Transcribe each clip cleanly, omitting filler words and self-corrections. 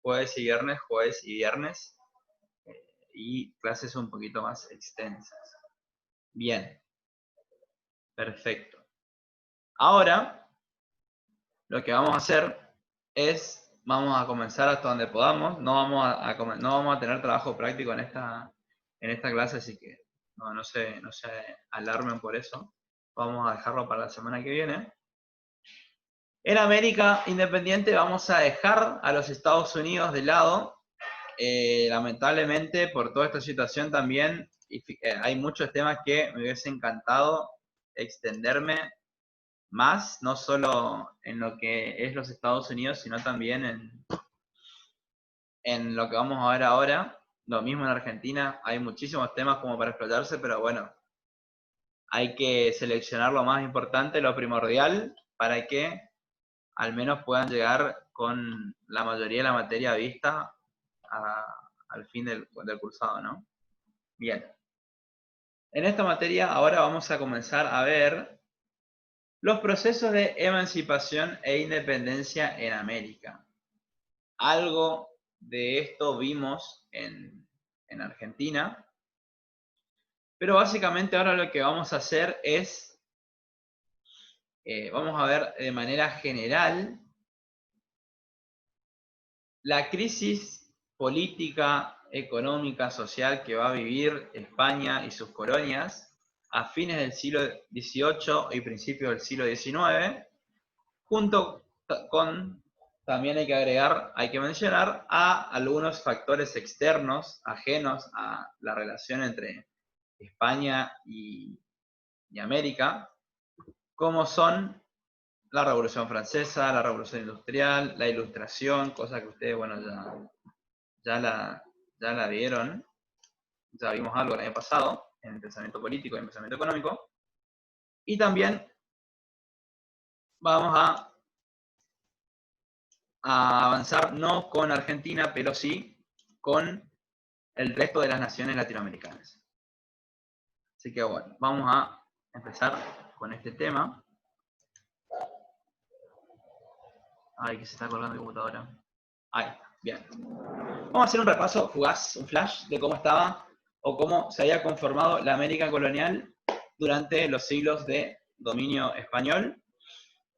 jueves y viernes, y clases un poquito más extensas. Bien, perfecto. Ahora, lo que vamos a hacer es, vamos a comenzar hasta donde podamos, no vamos a tener trabajo práctico en esta clase, así que no se alarmen por eso. Vamos a dejarlo para la semana que viene. En América Independiente vamos a dejar a los Estados Unidos de lado. Lamentablemente, por toda esta situación también, hay muchos temas que me hubiese encantado extenderme más, no solo en lo que es los Estados Unidos, sino también en lo que vamos a ver ahora. Lo mismo en Argentina, hay muchísimos temas como para explotarse, pero bueno, hay que seleccionar lo más importante, lo primordial, para que al menos puedan llegar con la mayoría de la materia vista al fin del cursado, ¿no? Bien. En esta materia ahora vamos a comenzar a ver los procesos de emancipación e independencia en América. Algo de esto vimos en Argentina, pero básicamente ahora lo que vamos a hacer es, vamos a ver de manera general la crisis política, económica, social que va a vivir España y sus colonias a fines del siglo XVIII y principios del siglo XIX, junto con, también hay que agregar, hay que mencionar, a algunos factores externos, ajenos a la relación entre España y América, como son la Revolución Francesa, la Revolución Industrial, la Ilustración, cosa que ustedes, bueno, ya la vieron, ya vimos algo el año pasado, en el pensamiento político y en el pensamiento económico, y también vamos a avanzar no con Argentina, pero sí con el resto de las naciones latinoamericanas. Así que bueno, vamos a empezar con este tema. Ay, que se está colgando mi computadora. Ahí está, bien. Vamos a hacer un repaso fugaz, un flash de cómo estaba o cómo se había conformado la América colonial durante los siglos de dominio español.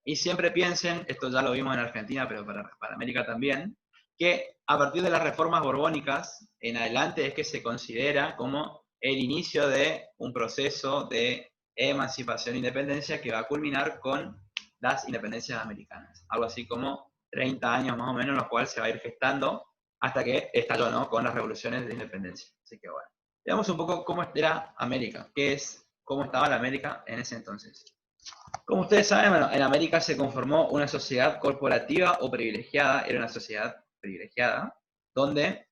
Y siempre piensen, esto ya lo vimos en Argentina, pero para América también, que a partir de las reformas borbónicas en adelante es que se considera como el inicio de un proceso de emancipación e independencia que va a culminar con las independencias americanas. Algo así como 30 años más o menos, en los cuales se va a ir gestando hasta que estalló, ¿no?, con las revoluciones de independencia. Así que bueno, veamos un poco cómo era América, cómo estaba la América en ese entonces. Como ustedes saben, bueno, en América se conformó una sociedad corporativa o privilegiada, era una sociedad privilegiada, donde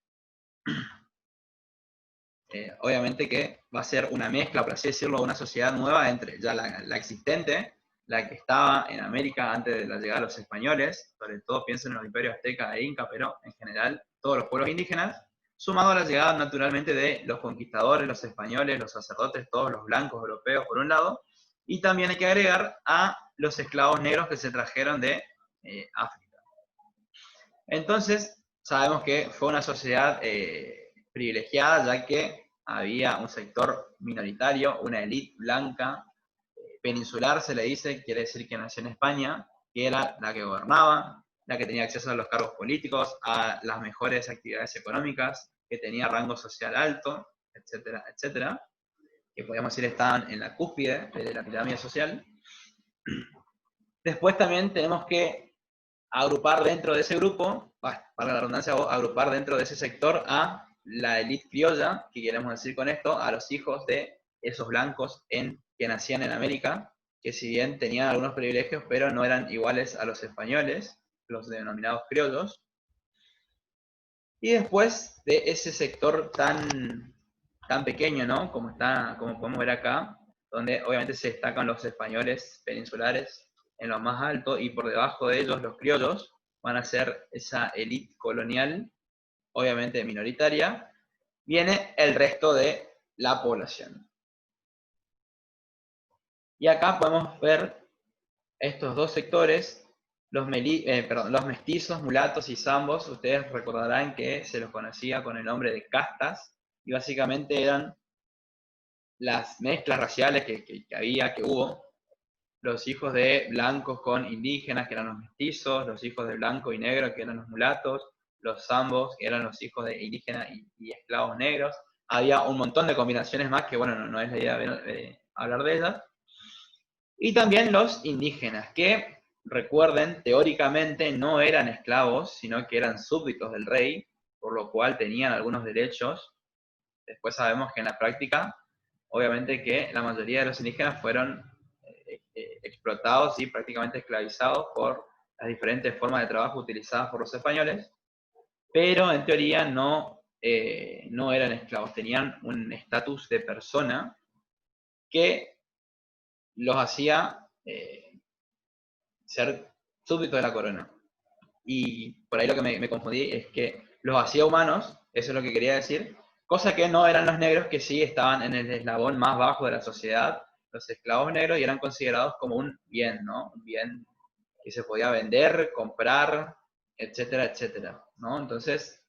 obviamente que va a ser una mezcla, por así decirlo, una sociedad nueva entre ya la existente, la que estaba en América antes de la llegada de los españoles, sobre todo piensen en los imperios azteca e inca, pero en general todos los pueblos indígenas, sumado a la llegada naturalmente de los conquistadores, los españoles, los sacerdotes, todos los blancos europeos por un lado, y también hay que agregar a los esclavos negros que se trajeron de África. Entonces, sabemos que fue una sociedad privilegiada, ya que había un sector minoritario, una élite blanca, peninsular se le dice, quiere decir que nació en España, que era la que gobernaba, la que tenía acceso a los cargos políticos, a las mejores actividades económicas, que tenía rango social alto, etcétera, etcétera, que podríamos decir estaban en la cúspide de la pirámide social. Después también tenemos que agrupar dentro de ese grupo, para la redundancia, agrupar dentro de ese sector a la élite criolla, que queremos decir con esto, a los hijos de esos blancos que nacían en América, que si bien tenían algunos privilegios, pero no eran iguales a los españoles, los denominados criollos. Y después de ese sector tan pequeño, ¿no?, como podemos ver acá, donde obviamente se destacan los españoles peninsulares en lo más alto, y por debajo de ellos los criollos van a ser esa élite colonial, obviamente minoritaria, viene el resto de la población. Y acá podemos ver estos dos sectores los mestizos, mulatos y zambos, ustedes recordarán que se los conocía con el nombre de castas, y básicamente eran las mezclas raciales que hubo, los hijos de blancos con indígenas, que eran los mestizos, los hijos de blanco y negro, que eran los mulatos, los zambos, que eran los hijos de indígenas y esclavos negros. Había un montón de combinaciones más, que bueno, no es la idea de hablar de ellas. Y también los indígenas, que recuerden, teóricamente no eran esclavos, sino que eran súbditos del rey, por lo cual tenían algunos derechos. Después sabemos que en la práctica, obviamente que la mayoría de los indígenas fueron explotados y prácticamente esclavizados por las diferentes formas de trabajo utilizadas por los españoles, pero en teoría no eran esclavos, tenían un estatus de persona que los hacía ser súbditos de la corona. Y por ahí lo que me confundí es que los hacía humanos, eso es lo que quería decir, cosa que no eran los negros, que sí estaban en el eslabón más bajo de la sociedad, los esclavos negros, y eran considerados como un bien, ¿no? Un bien que se podía vender, comprar, etcétera, etcétera, ¿no? Entonces,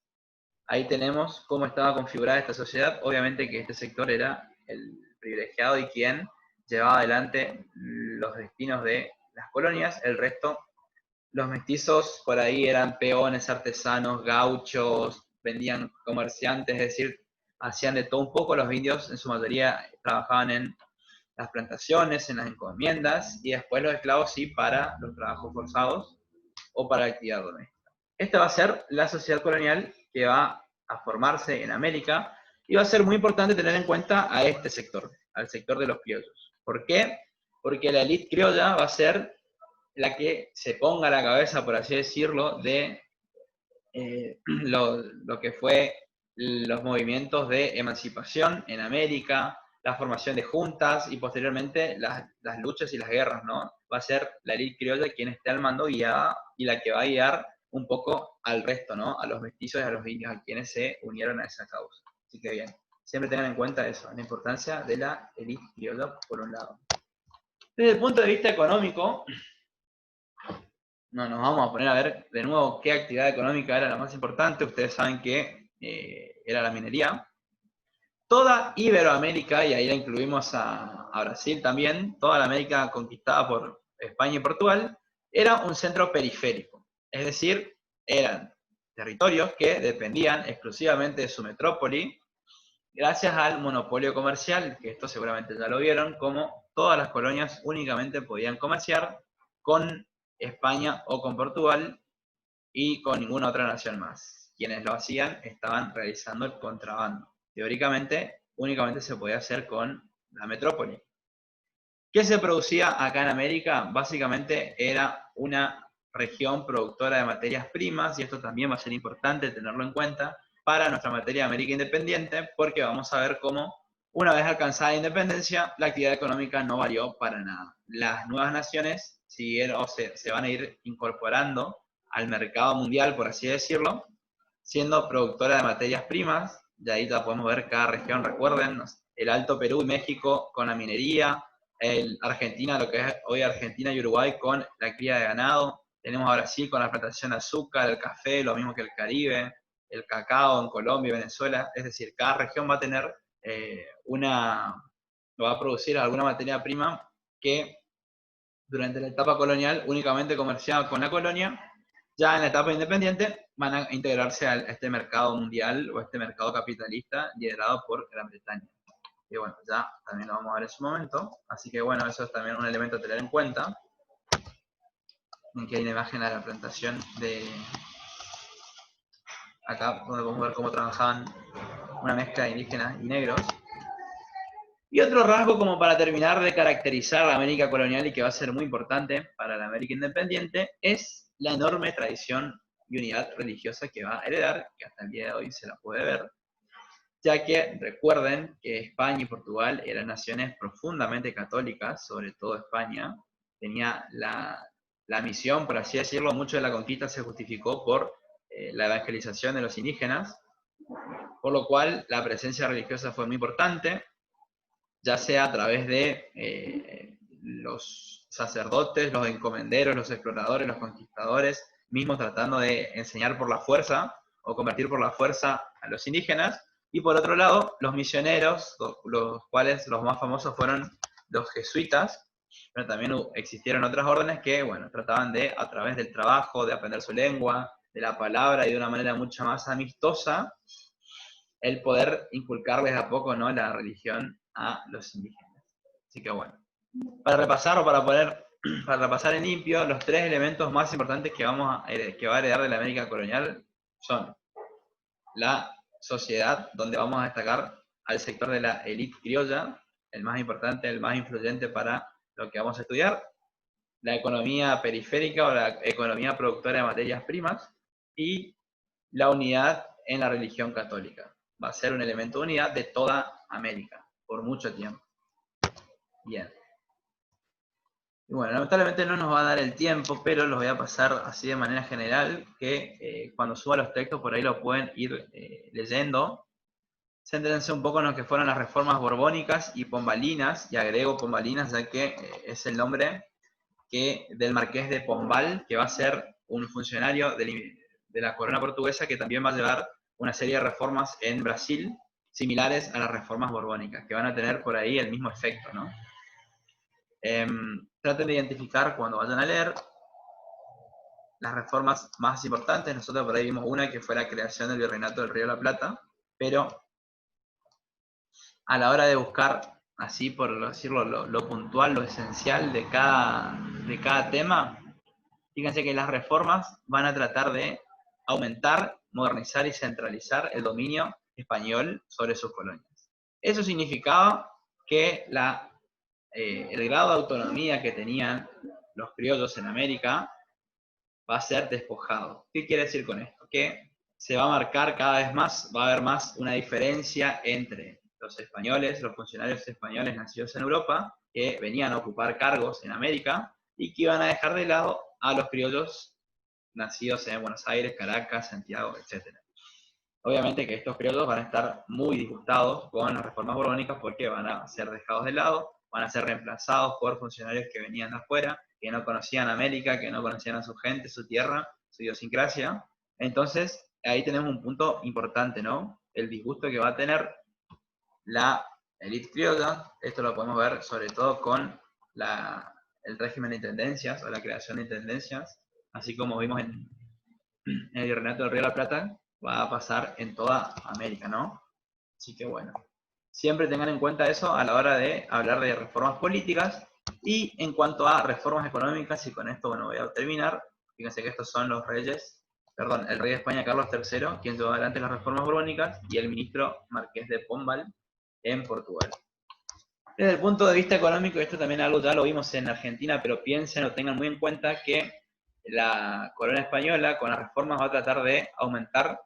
ahí tenemos cómo estaba configurada esta sociedad. Obviamente que este sector era el privilegiado y quien llevaba adelante los destinos de las colonias, el resto, los mestizos por ahí eran peones, artesanos, gauchos, vendían comerciantes, es decir, hacían de todo un poco. Los indios en su mayoría trabajaban en las plantaciones, en las encomiendas, y después los esclavos sí para los trabajos forzados o para la actividad doméstica. Esta va a ser la sociedad colonial que va a formarse en América, y va a ser muy importante tener en cuenta a este sector, al sector de los criollos. ¿Por qué? Porque la élite criolla va a ser la que se ponga a la cabeza, por así decirlo, de lo que fue los movimientos de emancipación en América, la formación de juntas y posteriormente las luchas y las guerras, ¿no? Va a ser la élite criolla quien esté al mando guiada y la que va a guiar un poco al resto, ¿no? A los mestizos y a los indios, a quienes se unieron a esa causa. Así que bien, siempre tengan en cuenta eso, la importancia de la élite criolla por un lado. Desde el punto de vista económico, no, nos vamos a poner a ver de nuevo qué actividad económica era la más importante. Ustedes saben que era la minería. Toda Iberoamérica, y ahí la incluimos a Brasil también, toda la América conquistada por España y Portugal, era un centro periférico. Es decir, eran territorios que dependían exclusivamente de su metrópoli, gracias al monopolio comercial, que esto seguramente ya lo vieron, como todas las colonias únicamente podían comerciar con España o con Portugal y con ninguna otra nación más. Quienes lo hacían estaban realizando el contrabando. Teóricamente, únicamente se podía hacer con la metrópoli. ¿Qué se producía acá en América? Básicamente era una región productora de materias primas, y esto también va a ser importante tenerlo en cuenta para nuestra materia de América Independiente, porque vamos a ver cómo, una vez alcanzada la independencia, la actividad económica no varió para nada. Las nuevas naciones siguieron, o se van a ir incorporando al mercado mundial, por así decirlo, siendo productora de materias primas. De ahí ya podemos ver cada región, recuerden, el Alto Perú y México con la minería, Argentina, lo que es hoy Argentina y Uruguay con la cría de ganado, tenemos a Brasil con la plantación de azúcar, el café, lo mismo que el Caribe, el cacao en Colombia y Venezuela. Es decir, cada región va a tener va a producir alguna materia prima que durante la etapa colonial únicamente comerciaba con la colonia. Ya en la etapa independiente van a integrarse a este mercado mundial o a este mercado capitalista liderado por Gran Bretaña. Y bueno, ya también lo vamos a ver en su momento. Así que bueno, eso es también un elemento a tener en cuenta. Aquí hay una imagen de la plantación de acá, donde podemos ver cómo trabajaban una mezcla de indígenas y negros. Y otro rasgo como para terminar de caracterizar la América colonial y que va a ser muy importante para la América independiente es la enorme tradición y unidad religiosa que va a heredar, que hasta el día de hoy se la puede ver, ya que recuerden que España y Portugal eran naciones profundamente católicas, sobre todo España, tenía la misión, por así decirlo, mucho de la conquista se justificó por la evangelización de los indígenas, por lo cual la presencia religiosa fue muy importante, ya sea a través de los sacerdotes, los encomenderos, los exploradores, los conquistadores, mismos tratando de enseñar por la fuerza o convertir por la fuerza a los indígenas, y por otro lado, los misioneros, los cuales los más famosos fueron los jesuitas, pero también existieron otras órdenes que, bueno, trataban de, a través del trabajo, de aprender su lengua, de la palabra y de una manera mucho más amistosa, el poder inculcarles a poco, ¿no?, la religión a los indígenas. Así que bueno, para repasar o para repasar en limpio, los tres elementos más importantes que va a heredar de la América colonial son la sociedad, donde vamos a destacar al sector de la élite criolla, el más importante, el más influyente para lo que vamos a estudiar, la economía periférica o la economía productora de materias primas, y la unidad en la religión católica. Va a ser un elemento de unidad de toda América, por mucho tiempo. Bien. Y bueno, lamentablemente no nos va a dar el tiempo, pero los voy a pasar así de manera general, que cuando suba los textos por ahí lo pueden ir leyendo. Céntrense un poco en lo que fueron las reformas borbónicas y pombalinas, y agrego pombalinas ya que es el nombre del marqués de Pombal, que va a ser un funcionario de la corona portuguesa que también va a llevar una serie de reformas en Brasil, similares a las reformas borbónicas, que van a tener por ahí el mismo efecto, ¿no? Traten de identificar cuando vayan a leer las reformas más importantes. Nosotros por ahí vimos una que fue la creación del Virreinato del Río de la Plata, pero a la hora de buscar, así por decirlo, lo puntual, lo esencial de cada tema, fíjense que las reformas van a tratar de aumentar, modernizar y centralizar el dominio español sobre sus colonias. Eso significaba que el grado de autonomía que tenían los criollos en América va a ser despojado. ¿Qué quiere decir con esto? Que se va a marcar cada vez más, va a haber más una diferencia entre los españoles, los funcionarios españoles nacidos en Europa, que venían a ocupar cargos en América, y que iban a dejar de lado a los criollos nacidos en Buenos Aires, Caracas, Santiago, etc. Obviamente que estos criollos van a estar muy disgustados con las reformas borbónicas porque van a ser dejados de lado, van a ser reemplazados por funcionarios que venían de afuera, que no conocían América, que no conocían a su gente, su tierra, su idiosincrasia. Entonces, ahí tenemos un punto importante, ¿no? El disgusto que va a tener la élite criolla. Esto lo podemos ver sobre todo con el régimen de intendencias o la creación de intendencias, así como vimos en el Virreinato del Río de la Plata, va a pasar en toda América, ¿no? Así que bueno, siempre tengan en cuenta eso a la hora de hablar de reformas políticas. Y en cuanto a reformas económicas, y con esto, bueno, voy a terminar, fíjense que estos son los reyes, perdón, el rey de España Carlos III, quien llevó adelante las reformas borbónicas, y el ministro Marqués de Pombal en Portugal. Desde el punto de vista económico, esto también algo ya lo vimos en Argentina, pero piensen o tengan muy en cuenta que la corona española con las reformas va a tratar de aumentar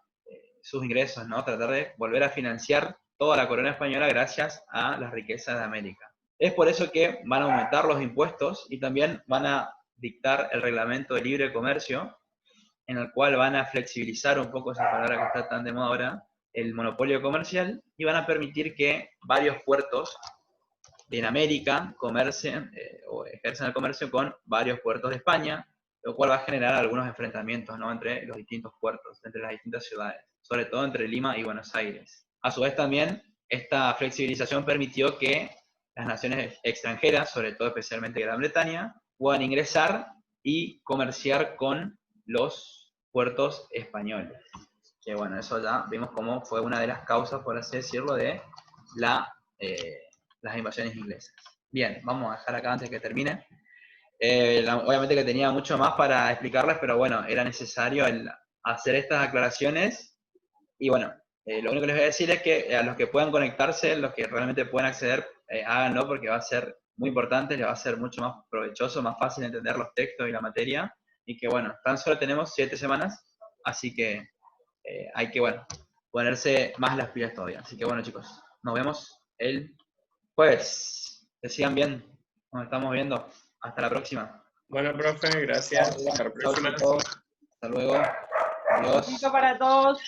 sus ingresos, ¿no? Tratar de volver a financiar toda la corona española gracias a las riquezas de América. Es por eso que van a aumentar los impuestos y también van a dictar el reglamento de libre comercio, en el cual van a flexibilizar un poco esa palabra que está tan de moda ahora, el monopolio comercial, y van a permitir que varios puertos en América comercien o ejercen el comercio con varios puertos de España, lo cual va a generar algunos enfrentamientos, ¿no?, entre los distintos puertos, entre las distintas ciudades, sobre todo entre Lima y Buenos Aires. A su vez también, esta flexibilización permitió que las naciones extranjeras, sobre todo especialmente Gran Bretaña, puedan ingresar y comerciar con los puertos españoles. Que bueno, eso ya vimos cómo fue una de las causas, por así decirlo, de las invasiones inglesas. Bien, vamos a dejar acá antes que termine. Obviamente que tenía mucho más para explicarles, pero bueno, era necesario hacer estas aclaraciones. Y bueno, lo único que les voy a decir es que a los que puedan conectarse, los que realmente puedan acceder, háganlo, porque va a ser muy importante, les va a ser mucho más provechoso, más fácil entender los textos y la materia. Y que bueno, tan solo tenemos 7 semanas, así que hay que, bueno, ponerse más las pilas todavía. Así que bueno, chicos, nos vemos el jueves. Que sigan bien. Nos estamos viendo. Hasta la próxima. Bueno, profe, gracias. Hasta la próxima. Hasta luego. Adiós. Besito para todos.